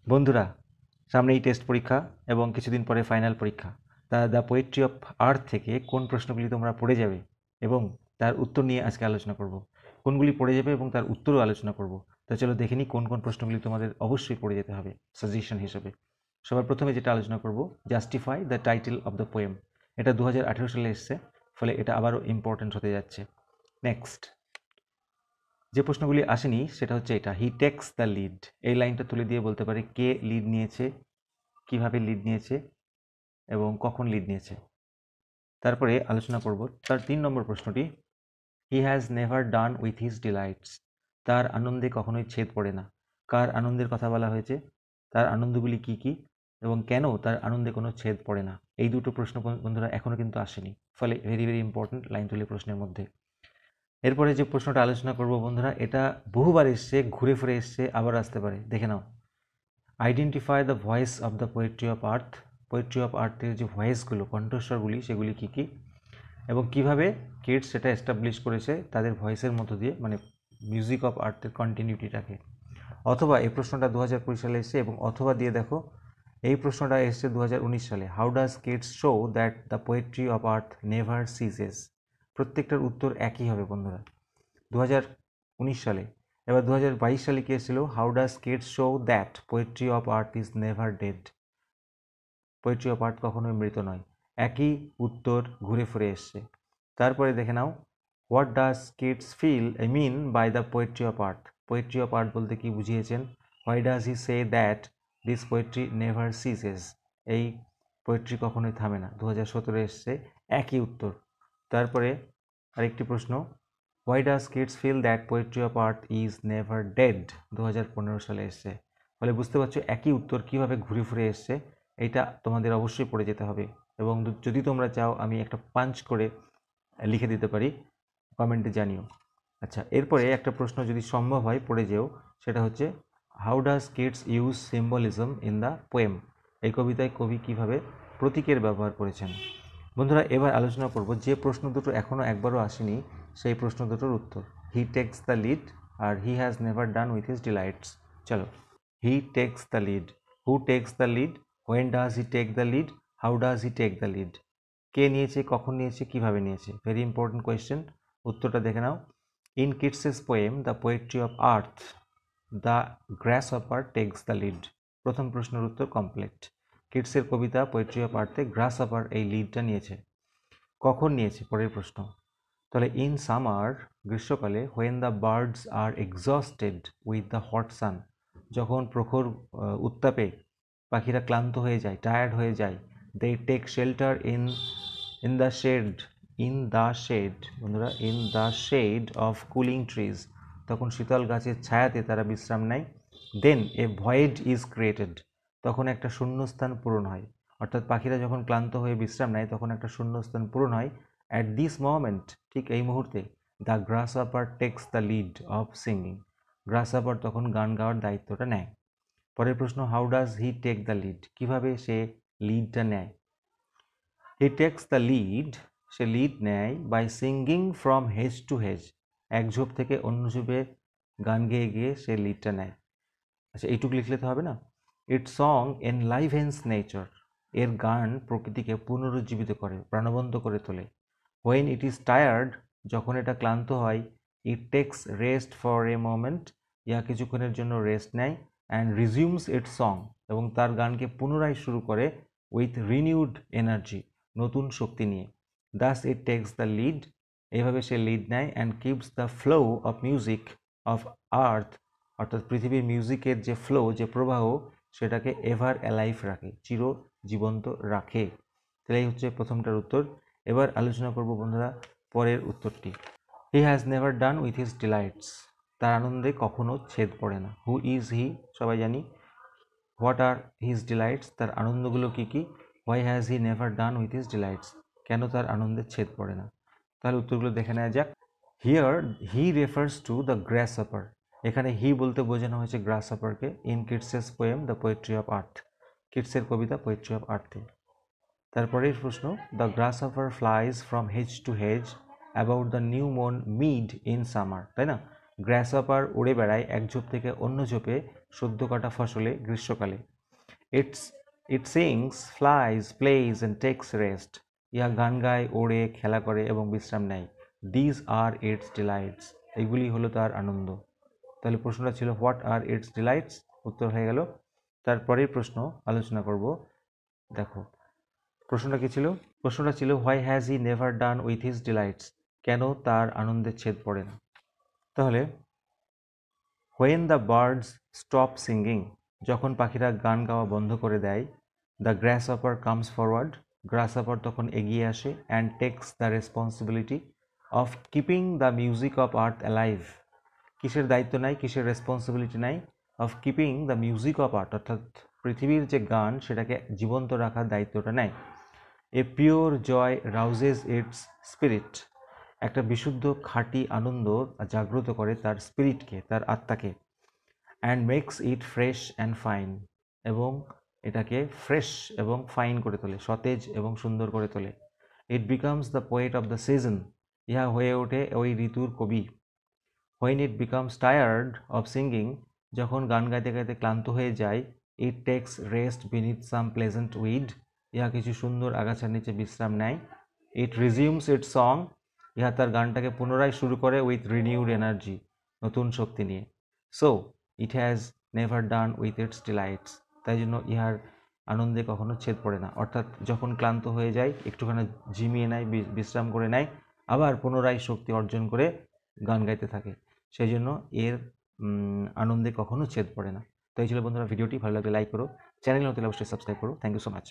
বন্ধুরা, সামনেই টেস্ট পরীক্ষা এবং কিছুদিন পরে ফাইনাল পরীক্ষা। তা দ্য পোয়েট্রি অফ আর্থ থেকে কোন প্রশ্নগুলি তোমরা পড়ে যাবে এবং তার উত্তর নিয়ে আজকে আলোচনা করব। কোনগুলি পড়ে যাবে এবং তার উত্তরও আলোচনা করব। তা চলো দেখে নিই কোন কোন প্রশ্নগুলি তোমাদের অবশ্যই পড়ে যেতে হবে সাজেশন হিসেবে। সবার প্রথমে যেটা আলোচনা করব, justify the title of the poem. এটা 2018 সালে এসছে, ফলে এটা আবারও ইম্পর্টেন্ট হতে যাচ্ছে। নেক্সট যে প্রশ্নগুলি আসেনি সেটা হচ্ছে এটা, হি টেক্স দ্য লিড। এই লাইনটা তুলে দিয়ে বলতে পারে কে লিড নিয়েছে, কিভাবে লিড নিয়েছে এবং কখন লিড নিয়েছে। তারপরে আলোচনা করব তার 3 নম্বর প্রশ্নটি, হি has never done with his delights. তার আনন্দে কখনোই ছেদ পড়ে না। কার আনন্দের কথা বলা হয়েছে, তার আনন্দগুলি কি কি এবং কেন তার আনন্দে কোনো ছেদ পড়ে না। এই দুটো প্রশ্ন বন্ধুরা এখনও কিন্তু আসেনি, ফলে ভেরি ভেরি ইম্পর্টেন্ট লাইন তুলে প্রশ্নের মধ্যে। এরপরে যে প্রশ্নটা আলোচনা করব বন্ধুরা, এটা বহুবার এসছে, ঘুরে ফিরে এসছে, আবার আসতে পারে, দেখে নাও। Identify the voice of the poetry of earth. Poetry of আর্থের যে ভয়েসগুলো, কণ্ঠস্বরগুলি, সেগুলি কী কী এবং কিভাবে কিডস সেটা এস্টাবলিশ করেছে তাদের ভয়েসের মধ্য দিয়ে, মানে মিউজিক অফ আর্থের কন্টিনিউটিটাকে। অথবা এই প্রশ্নটা 2020 সালে এসছে, এবং অথবা দিয়ে দেখো এই প্রশ্নটা এসছে 2019 সালে, how does Keats show that the poetry of earth never সিজেস। প্রত্যেকটার উত্তর একই হবে বন্ধুরা। 2019 সালে। এবার 2022 সালে কি এসেছিল, how does Keats show that poetry of earth is never dead. Poetry of আর্থ কখনোই মৃত নয়। একই উত্তর ঘুরে ফিরে এসছে। তারপরে দেখে নাও, what does kids feel mean by the poetry of earth. Poetry of earth বলতে কি বুঝিয়েছেন। Why does he say that this poetry never ceases. এই পোয়েট্রি কখনোই থামে না। 2017 এসছে, একই উত্তর। তারপরে আরেকটি প্রশ্ন, why does kids feel that poetry of earth is never dead. 2015 সালে এসছে। ফলে বুঝতে পারছো একই উত্তর কিভাবে ঘুরে ফিরে এসছে। এইটা তোমাদের অবশ্যই পড়ে যেতে হবে, এবং যদি তোমরা চাও আমি একটা পাঞ্চ করে লিখে দিতে পারি, কমেন্টে জানিও। আচ্ছা, এরপরে একটা প্রশ্ন যদি সম্ভব হয় পড়ে যেও, সেটা হচ্ছে, how does Keats use symbolism in the poem. এই কবিতায় কবি কিভাবে প্রতীকের ব্যবহার করেছেন। বন্ধুরা, এবার আলোচনা করব যে প্রশ্ন দুটো এখনও একবারও আসেনি, সেই প্রশ্ন দুটোর উত্তর। হি টেক্স দ্য লিড আর he has never done with his delights. চলো, he takes the lead, who takes the lead, when does he take the lead, how does he take the lead. কে নিয়েছে, কখন নিয়েছে, কিভাবে নিয়েছে। Very important question. উত্তরটা দেখে নাও। In Keats's poem the poetry of earth, the grasshopper takes the lead. প্রথম প্রশ্নের উত্তর কমপ্লিট। কিডসের কবিতা পোয়েট্রি অফ আর্থে গ্রাসহপার এই লিডটা নিয়েছে। কখন নিয়েছে, পরের প্রশ্ন। তাহলে ইন সামার, গ্রীষ্মকালে, when the birds are exhausted with the hot sun. যখন প্রখর উত্তাপে পাখিরা ক্লান্ত হয়ে যায়, টায়ার্ড হয়ে যায়, they take shelter in the shade, in the shade বন্ধুরা, in the shade of cooling trees. তখন শীতল গাছের ছায়াতে তারা বিশ্রাম নেয়। Then a void is created, তখন একটা শূন্যস্থান পূরণ হয়। অর্থাৎ পাখিরা যখন ক্লান্ত হয়ে বিশ্রাম নেয় তখন একটা শূন্যস্থান পূরণ হয়। অ্যাট দিস মোমেন্ট, ঠিক এই মুহূর্তে, the grasshopper takes the lead of singing. Grasshopper তখন গান গাওয়ার দায়িত্বটা নেয়। পরের প্রশ্ন, how does he take the lead. কিভাবে সে লিডটা নেয়। হি টেক্স দ্য লিড, সে লিড নেয় by singing from hedge to hedge. এক ঝোপ থেকে অন্য ঝোপে গান গেয়ে গিয়ে সে লিডটা নেয়। আচ্ছা, এইটুকু লিখলে তো হবে না। ইট সং এনলাইভেন্স নেচার, এর গান প্রকৃতিকে পুনরুজ্জীবিত করে, প্রাণবন্ত করে তোলে। হোয়েন ইট ইজ টায়ার্ড, যখন এটা ক্লান্ত হয়, it takes rest for a moment, ইহা কিছুক্ষণের জন্য রেস্ট নেয়। অ্যান্ড রিজিউমস ইট সং, এবং তার গানকে পুনরায় শুরু করে উইথ রিনিউড এনার্জি, নতুন শক্তি নিয়ে। Das it takes the lead, এইভাবে সে লিড নেয়। And keeps the flow of music of earth, অর্থাৎ পৃথিবীর মিউজিকের যে ফ্লো, যে প্রবাহ, সেটাকে এভার অ্যালাইভ রাখে, চির জীবন্ত রাখে। তাহলে এই হচ্ছে প্রথমটার উত্তর। এবার আলোচনা করব বন্ধুরা পরের উত্তরটি। হি has never done with his delights, তার আনন্দে কখনো ছেদ পড়ে না। হু ইজ হি, সবাই জানি। হোয়াট আর হিজ ডিলাইটস, তার আনন্দগুলো কী কী। Why has he never done with his delights, কেন তার আনন্দে ছেদ পড়ে না। তাহলে উত্তরগুলো দেখে নেওয়া যাক। Here he refers to the grasshopper, এখানে হি বলতে বোঝানো হয়েছে গ্রাসহপারকে। In Keats's poem the poetry of earth, কিডসের কবিতা পোয়েট্রি অফ আর্থে। তারপরের প্রশ্ন, the grasshopper flies from hedge to hedge about the new mown mead in summer, তাই না। গ্রাসহপার উড়ে বেড়ায় এক ঝোপ থেকে অন্য ঝোপে সদ্য কাটা ফসলে গ্রীষ্মকালে। It sings, flies, plays and takes rest. ইহা গান গায়, ওড়ে, খেলা করে এবং বিশ্রাম নেয়। These are its delights. এগুলি হলো তার আনন্দ। তাহলে প্রশ্নটা ছিল হোয়াট আর ইটস ডিলাইটস, উত্তর হয়ে গেল। তারপরের প্রশ্ন আলোচনা করব। দেখো প্রশ্নটা কি ছিল? প্রশ্নটা ছিল why has he never done with his delights. কেন তার আনন্দের ছেদ পড়ে না? তাহলে when the birds stop singing, যখন পাখিরা গান গাওয়া বন্ধ করে দেয়, the grass hopper comes forward, glass hopper তখন এগিয়ে আসে, and text the responsibility of keeping the music of earth alive. কিসের দায়িত্ব নেয়, কিসের রেসপন্সিবিলিটি নেয়? Of keeping the music of earth, অর্থাৎ পৃথিবীর যে গান সেটাকে জীবন্ত রাখার দায়িত্বটা নেয়। A pure Joy রাউজেস it's spirit, একটা বিশুদ্ধ খাঁটি আনন্দ জাগ্রত করে তার স্পিরিটকে, তার আত্মাকে। And makes it fresh and fine, এবং এটাকে ফ্রেশ এবং ফাইন করে তোলে, সতেজ এবং সুন্দর করে তোলে। It becomes the poet of the season, ইহা হয়ে ওঠে ওই ঋতুর কবি। When it becomes tired of singing, যখন গান গাইতে গাইতে ক্লান্ত হয়ে যায়, it takes rest beneath some pleasant weed, ইহা কিছু সুন্দর আগাছার নিচে বিশ্রাম নেয়। ইট রিজিউমস ইটস সং, ইহা তার গানটাকে পুনরায় শুরু করে উইথ রিনিউড এনার্জি, নতুন শক্তি নিয়ে। So it has never done with its delights, তাই জন্য ইহার আনন্দে কখনো ছেদ পড়ে না। অর্থাৎ যখন ক্লান্ত হয়ে যায় একটুখানি ঝিমিয়ে নেয়, বিশ্রাম করে নেয়, আবার পুনরায় শক্তি অর্জন করে গান গাইতে থাকে। সেই জন্য এর আনন্দে কখনো ছেদ পড়ে না। তো এই ছিল বন্ধুরা ভিডিওটি। ভালো লাগলে লাইক করো, চ্যানেল হতে অবশ্যই সাবস্ক্রাইব করো। Thank you so much.